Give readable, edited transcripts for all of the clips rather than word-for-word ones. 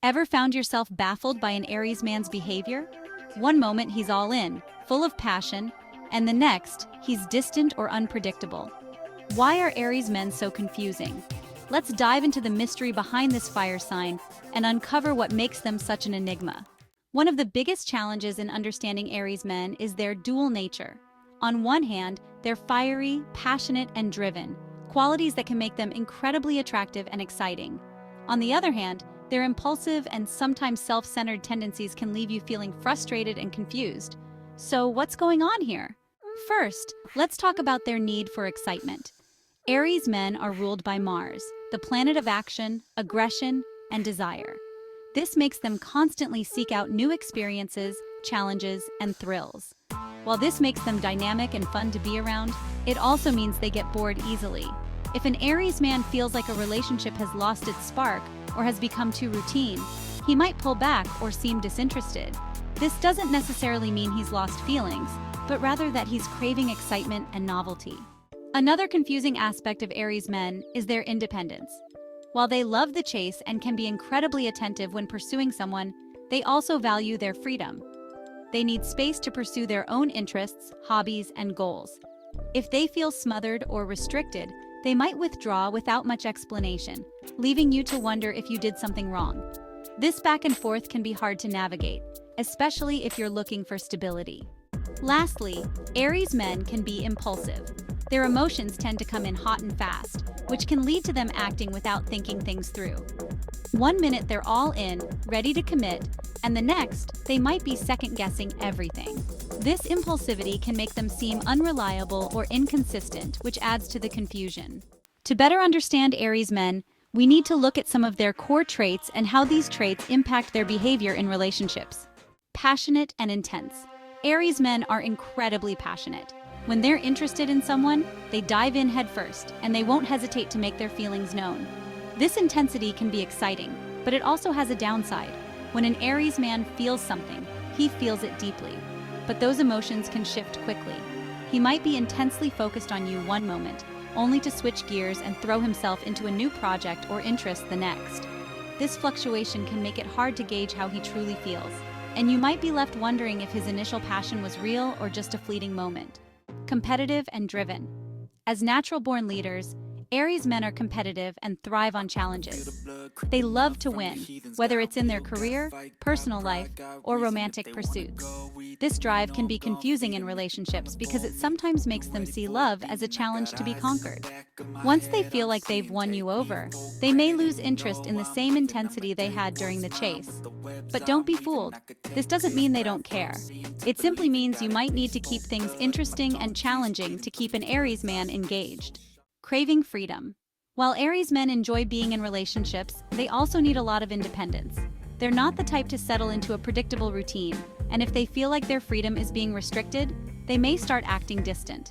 Ever found yourself baffled by an Aries man's behavior? One moment he's all in, full of passion, and the next, he's distant or unpredictable. Why are Aries men so confusing? Let's dive into the mystery behind this fire sign and uncover what makes them such an enigma. One of the biggest challenges in understanding Aries men is their dual nature. On one hand, they're fiery, passionate, and driven, qualities that can make them incredibly attractive and exciting. On the other hand, their impulsive and sometimes self-centered tendencies can leave you feeling frustrated and confused. So what's going on here? First, let's talk about their need for excitement. Aries men are ruled by Mars, the planet of action, aggression, and desire. This makes them constantly seek out new experiences, challenges, and thrills. While this makes them dynamic and fun to be around, it also means they get bored easily. If an Aries man feels like a relationship has lost its spark or has become too routine, he might pull back or seem disinterested. This doesn't necessarily mean he's lost feelings, but rather that he's craving excitement and novelty. Another confusing aspect of Aries men is their independence. While they love the chase and can be incredibly attentive when pursuing someone, they also value their freedom. They need space to pursue their own interests, hobbies, and goals. If they feel smothered or restricted, they might withdraw without much explanation, leaving you to wonder if you did something wrong. This back and forth can be hard to navigate, especially if you're looking for stability. Lastly, Aries men can be impulsive. Their emotions tend to come in hot and fast, which can lead to them acting without thinking things through. One minute they're all in, ready to commit, and the next, they might be second-guessing everything. This impulsivity can make them seem unreliable or inconsistent, which adds to the confusion. To better understand Aries men, we need to look at some of their core traits and how these traits impact their behavior in relationships. Passionate and intense. Aries men are incredibly passionate. When they're interested in someone, they dive in headfirst, and they won't hesitate to make their feelings known. This intensity can be exciting, but it also has a downside. When an Aries man feels something, he feels it deeply. But those emotions can shift quickly. He might be intensely focused on you one moment, only to switch gears and throw himself into a new project or interest the next. This fluctuation can make it hard to gauge how he truly feels, and you might be left wondering if his initial passion was real or just a fleeting moment. Competitive and driven. As natural-born leaders, Aries men are competitive and thrive on challenges. They love to win, whether it's in their career, personal life, or romantic pursuits. This drive can be confusing in relationships because it sometimes makes them see love as a challenge to be conquered. Once they feel like they've won you over, they may lose interest in the same intensity they had during the chase. But don't be fooled. This doesn't mean they don't care. It simply means you might need to keep things interesting and challenging to keep an Aries man engaged. Craving freedom. While Aries men enjoy being in relationships, they also need a lot of independence. They're not the type to settle into a predictable routine, and if they feel like their freedom is being restricted, they may start acting distant.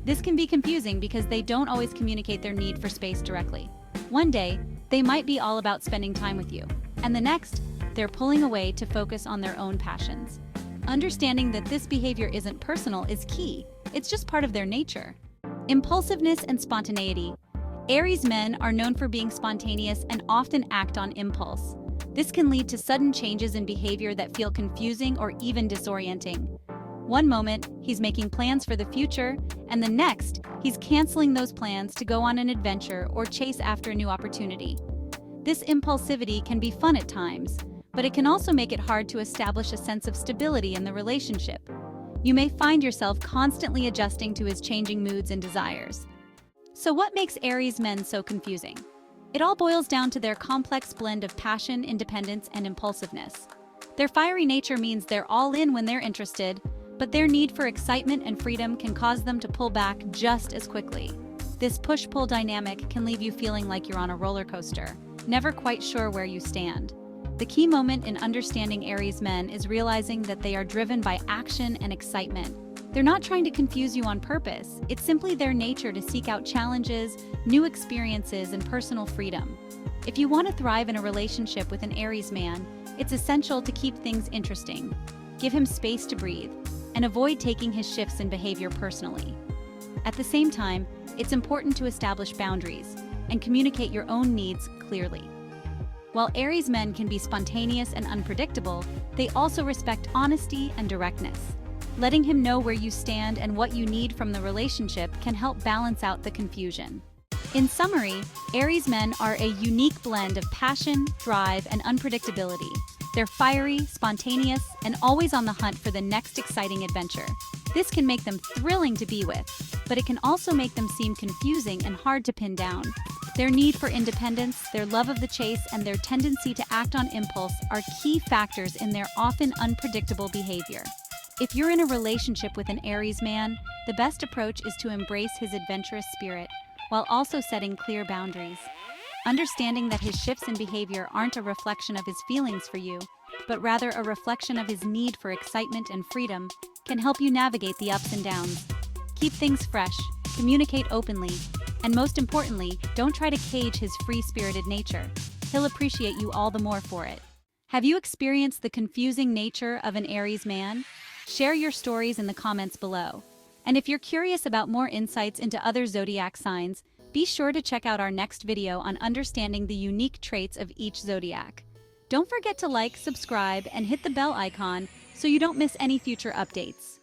This can be confusing because they don't always communicate their need for space directly. One day, they might be all about spending time with you, and the next, they're pulling away to focus on their own passions. Understanding that this behavior isn't personal is key. It's just part of their nature. Impulsiveness and spontaneity. Aries men are known for being spontaneous and often act on impulse. This can lead to sudden changes in behavior that feel confusing or even disorienting. One moment, he's making plans for the future, and the next, he's canceling those plans to go on an adventure or chase after a new opportunity. This impulsivity can be fun at times, but it can also make it hard to establish a sense of stability in the relationship. You may find yourself constantly adjusting to his changing moods and desires. So what makes Aries men so confusing? It all boils down to their complex blend of passion, independence, and impulsiveness. Their fiery nature means they're all in when they're interested, but their need for excitement and freedom can cause them to pull back just as quickly. This push-pull dynamic can leave you feeling like you're on a roller coaster, never quite sure where you stand. The key moment in understanding Aries men is realizing that they are driven by action and excitement. They're not trying to confuse you on purpose. It's simply their nature to seek out challenges, new experiences, and personal freedom. If you want to thrive in a relationship with an Aries man, it's essential to keep things interesting. Give him space to breathe, and avoid taking his shifts in behavior personally. At the same time, it's important to establish boundaries and communicate your own needs clearly. While Aries men can be spontaneous and unpredictable, they also respect honesty and directness. Letting him know where you stand and what you need from the relationship can help balance out the confusion. In summary, Aries men are a unique blend of passion, drive, and unpredictability. They're fiery, spontaneous, and always on the hunt for the next exciting adventure. This can make them thrilling to be with, but it can also make them seem confusing and hard to pin down. Their need for independence, their love of the chase, and their tendency to act on impulse are key factors in their often unpredictable behavior. If you're in a relationship with an Aries man, the best approach is to embrace his adventurous spirit, while also setting clear boundaries. Understanding that his shifts in behavior aren't a reflection of his feelings for you, but rather a reflection of his need for excitement and freedom, can help you navigate the ups and downs. Keep things fresh, communicate openly, and most importantly, don't try to cage his free-spirited nature. He'll appreciate you all the more for it. Have you experienced the confusing nature of an Aries man? Share your stories in the comments below. And if you're curious about more insights into other zodiac signs, be sure to check out our next video on understanding the unique traits of each zodiac. Don't forget to like, subscribe, and hit the bell icon so you don't miss any future updates.